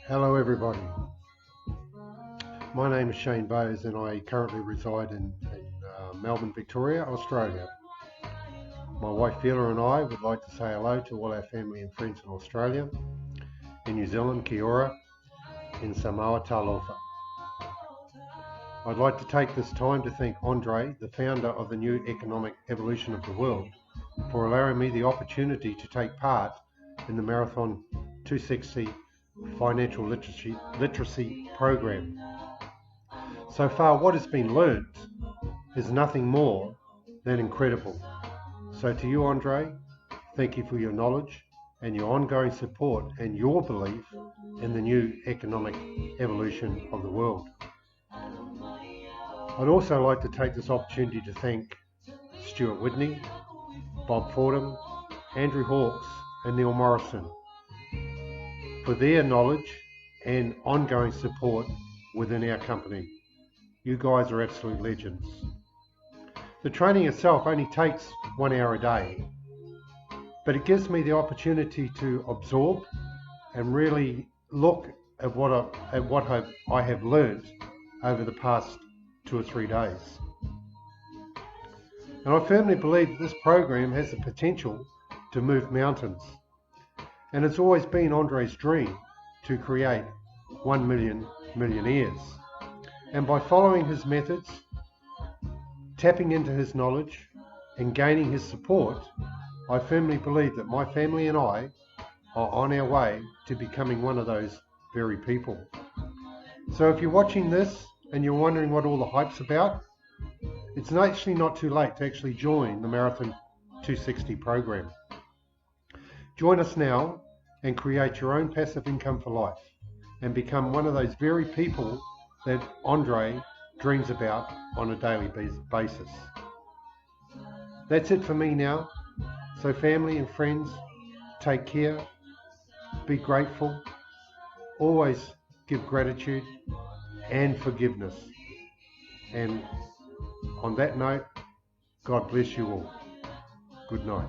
Hello everybody, my name is Shane Boese and I currently reside in Melbourne, Victoria, Australia. My wife Vila and I would like to say hello to all our family and friends in Australia, in New Zealand, kia ora, in Samoa, talofa. I'd like to take this time to thank Andrey, the founder of the New Economic Evolution of the World, for allowing me the opportunity to take part in the Marathon 260 Financial Literacy Program. So far, what has been learnt is nothing more than incredible. So to you, Andrey, thank you for your knowledge and your ongoing support and your belief in the new economic evolution of the world. I'd also like to take this opportunity to thank Stuart Whitney, Bob Fordham, Andrew Hawkes and Neil Morrison for their knowledge and ongoing support within our company. You guys are absolute legends. The training itself only takes 1 hour a day, but it gives me the opportunity to absorb and really look at what I have learned over the past 2 or 3 days. And I firmly believe that this program has the potential to move mountains. And it's always been Andrey's dream to create 1 million millionaires. And by following his methods, tapping into his knowledge and gaining his support, I firmly believe that my family and I are on our way to becoming one of those very people. So if you're watching this and you're wondering what all the hype's about, it's actually not too late to actually join the Marathon 260 program. Join us now and create your own passive income for life and become one of those very people that Andrey dreams about on a daily basis. That's it for me now. So family and friends, take care, be grateful, always give gratitude and forgiveness. And on that note, God bless you all. Good night.